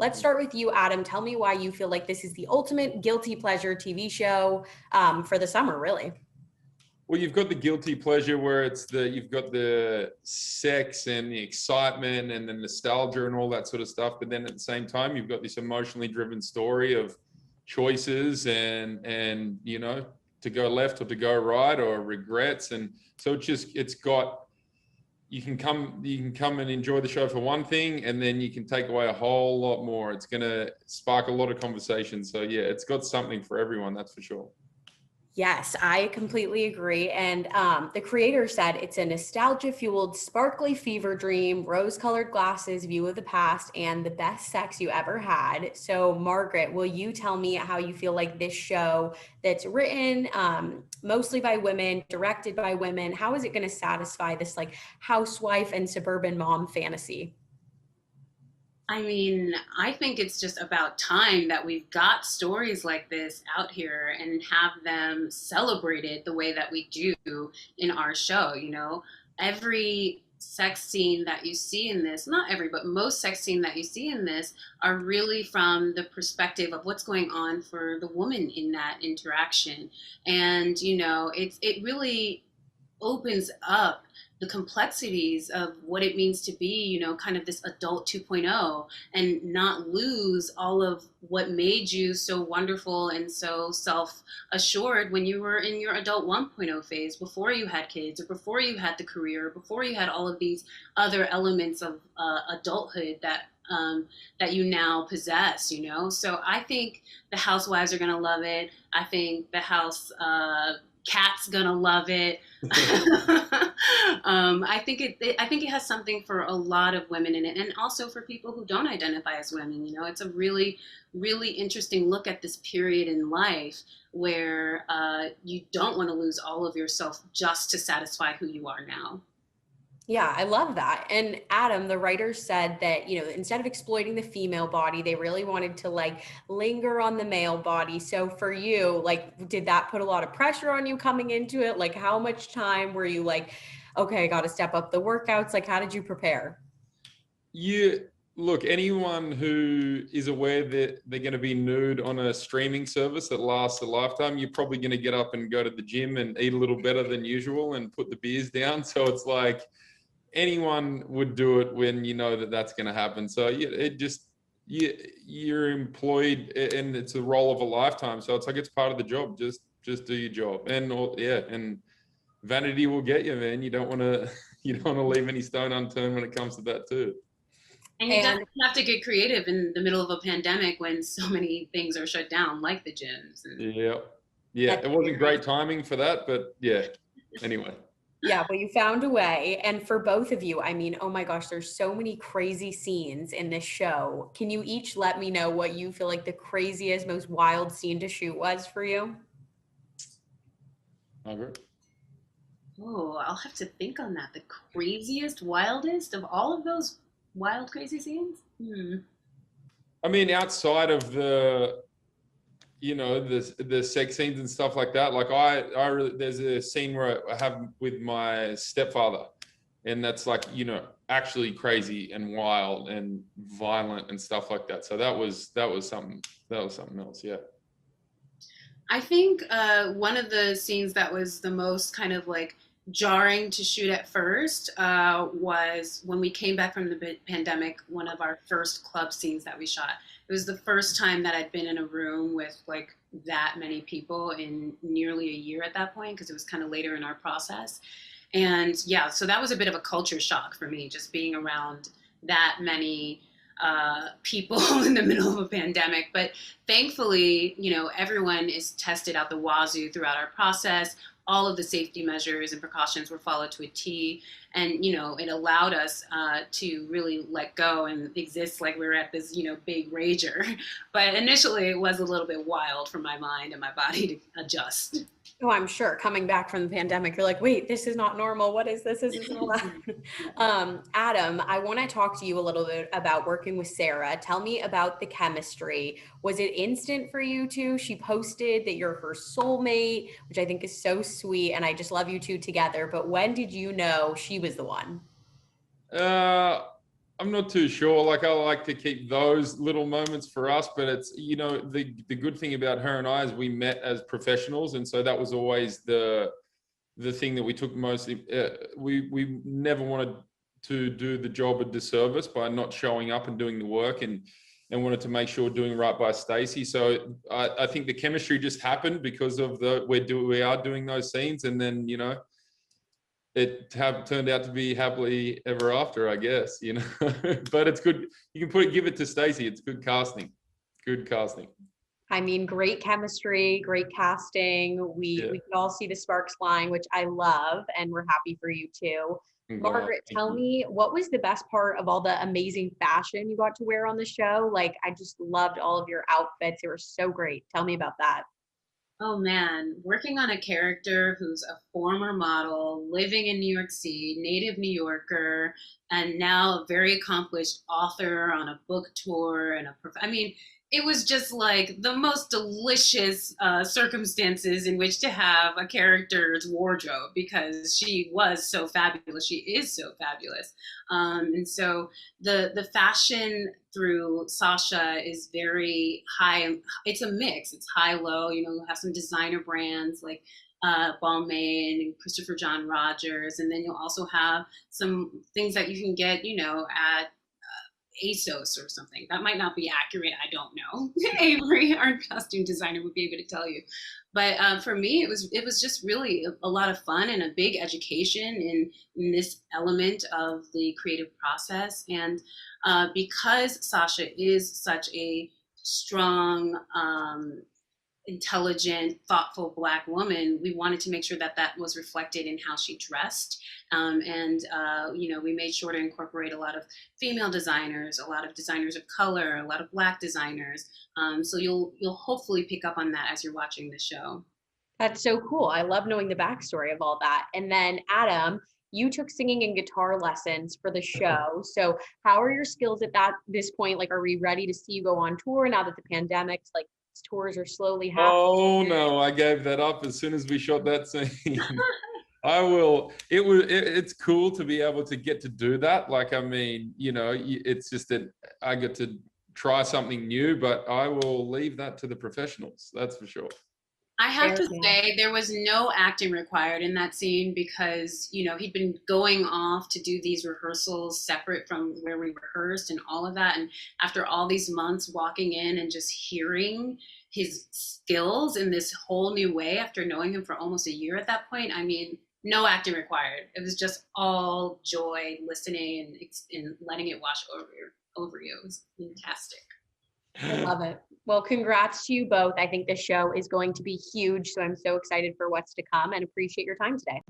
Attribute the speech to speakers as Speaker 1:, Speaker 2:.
Speaker 1: Let's start with you, Adam. Tell me why you feel like this is the ultimate guilty pleasure TV show for the summer, really.
Speaker 2: Well, you've got the guilty pleasure where you've got the sex and the excitement and the nostalgia and all that sort of stuff. But then at the same time, you've got this emotionally driven story of choices and to go left or to go right or regrets. And so you can come and enjoy the show for one thing, and then you can take away a whole lot more. It's going to spark a lot of conversation. So yeah, it's got something for everyone, that's for sure.
Speaker 1: Yes, I completely agree. And the creator said it's a nostalgia-fueled, sparkly fever dream, rose-colored glasses, view of the past, and the best sex you ever had. So, Margaret, will you tell me how you feel like this show that's written mostly by women, directed by women, how is it going to satisfy this like housewife and suburban mom fantasy?
Speaker 3: I mean, I think it's just about time that we've got stories like this out here and have them celebrated the way that we do in our show. Every sex scene that you see in this, not every, but most sex scene that you see in this are really from the perspective of what's going on for the woman in that interaction. And, it really opens up the complexities of what it means to be, kind of this adult 2.0 and not lose all of what made you so wonderful and so self-assured when you were in your adult 1.0 phase, before you had kids or before you had the career, before you had all of these other elements of adulthood that you now possess, So I think the housewives are going to love it. I think the house cat's gonna love it. I think it has something for a lot of women in it, and also for people who don't identify as women. It's a really, really interesting look at this period in life where you don't want to lose all of yourself just to satisfy who you are now.
Speaker 1: Yeah, I love that. And Adam, the writers said that, instead of exploiting the female body, they really wanted to like linger on the male body. So for you, like, did that put a lot of pressure on you coming into it? Like, how much time were you like, okay, I got to step up the workouts? Like, how did you prepare?
Speaker 2: Look, anyone who is aware that they're going to be nude on a streaming service that lasts a lifetime, you're probably going to get up and go to the gym and eat a little better than usual and put the beers down. So it's like, anyone would do it when you know that that's going to happen. So you're employed and it's a role of a lifetime. So it's like, it's part of the job. Just do your job. And vanity will get you, man. You don't want to leave any stone unturned when it comes to that too.
Speaker 3: And you definitely have to get creative in the middle of a pandemic when so many things are shut down, like the gyms.
Speaker 2: Yeah. It wasn't great timing for that, but yeah. Anyway.
Speaker 1: Yeah, but you found a way. And for both of you, I mean, oh my gosh, there's so many crazy scenes in this show. Can you each let me know what you feel like the craziest, most wild scene to shoot was for you?
Speaker 2: Margaret?
Speaker 3: Oh, I'll have to think on that. The craziest, wildest of all of those wild, crazy scenes?
Speaker 2: I mean, outside of the sex scenes and stuff like that, like I really, there's a scene where I have with my stepfather, and that's like, actually crazy and wild and violent and stuff like that. So that was something else. Yeah.
Speaker 3: I think one of the scenes that was the most kind of like jarring to shoot at first was when we came back from the pandemic, one of our first club scenes that we shot. It was the first time that I'd been in a room with like that many people in nearly a year at that point, because it was kind of later in our process. And yeah, so that was a bit of a culture shock for me, just being around that many people in the middle of a pandemic. But thankfully, everyone is tested out the wazoo throughout our process. All of the safety measures and precautions were followed to a T. And, it allowed us to really let go and exist like we were at this, big rager. But initially it was a little bit wild for my mind and my body to adjust.
Speaker 1: Oh, I'm sure coming back from the pandemic, you're like, wait, this is not normal. What is this? This isn't allowed. Adam, I want to talk to you a little bit about working with Sarah. Tell me about the chemistry. Was it instant for you two? She posted that you're her soulmate, which I think is so sweet. And I just love you two together. But when did you know she was the one?
Speaker 2: I'm not too sure. Like, I like to keep those little moments for us, but it's, you know, the good thing about her and I is we met as professionals, and so that was always the thing that we took mostly. We never wanted to do the job a disservice by not showing up and doing the work, and wanted to make sure we're doing right by Stacey. So I think the chemistry just happened because of we are doing those scenes, and then, you know, it turned out to be happily ever after, I guess, you know. But it's good. You can give it to Stacey. It's good casting. Good casting.
Speaker 1: I mean, great chemistry, great casting. We
Speaker 2: Yeah.
Speaker 1: we could all see the sparks flying, which I love, and we're happy for you too. Margaret,
Speaker 2: Thank
Speaker 1: tell
Speaker 2: you.
Speaker 1: me, what was the best part of all the amazing fashion you got to wear on the show? Like, I just loved all of your outfits. They were so great. Tell me about that.
Speaker 3: Oh man, working on a character who's a former model, living in New York City, native New Yorker, and now a very accomplished author on a book tour and I mean, it was just like the most delicious circumstances in which to have a character's wardrobe, because she was so fabulous. She is so fabulous. And so the fashion through Sasha is very high. It's a mix. It's high low. You know, you'll have some designer brands like Balmain and Christopher John Rogers, and then you'll also have some things that you can get, you know, at ASOS or something. That might not be accurate. I don't know. Avery, our costume designer, would be able to tell you. But for me, it was just really a lot of fun and a big education in this element of the creative process. And because Sasha is such a strong, intelligent, thoughtful Black woman, we wanted to make sure that that was reflected in how she dressed. You know, we made sure to incorporate a lot of female designers, a lot of designers of color, a lot of Black designers. So you'll hopefully pick up on that as you're watching the show.
Speaker 1: That's so cool. I love knowing the backstory of all that. And then, Adam, you took singing and guitar lessons for the show. So how are your skills at this point? Like, are we ready to see you go on tour now that the pandemic's like, tours are slowly happening?
Speaker 2: Oh no, I gave that up as soon as we shot that scene. I will. It's cool to be able to get to do that. Like, I mean, you know, it's just that I get to try something new, but I will leave that to the professionals. That's for sure.
Speaker 3: I have to say there was no acting required in that scene because, you know, he'd been going off to do these rehearsals separate from where we rehearsed and all of that. And after all these months walking in and just hearing his skills in this whole new way after knowing him for almost a year at that point, I mean, no acting required. It was just all joy listening and letting it wash over you. It was fantastic.
Speaker 1: I love it. Well, congrats to you both. I think the show is going to be huge. So I'm so excited for what's to come and appreciate your time today.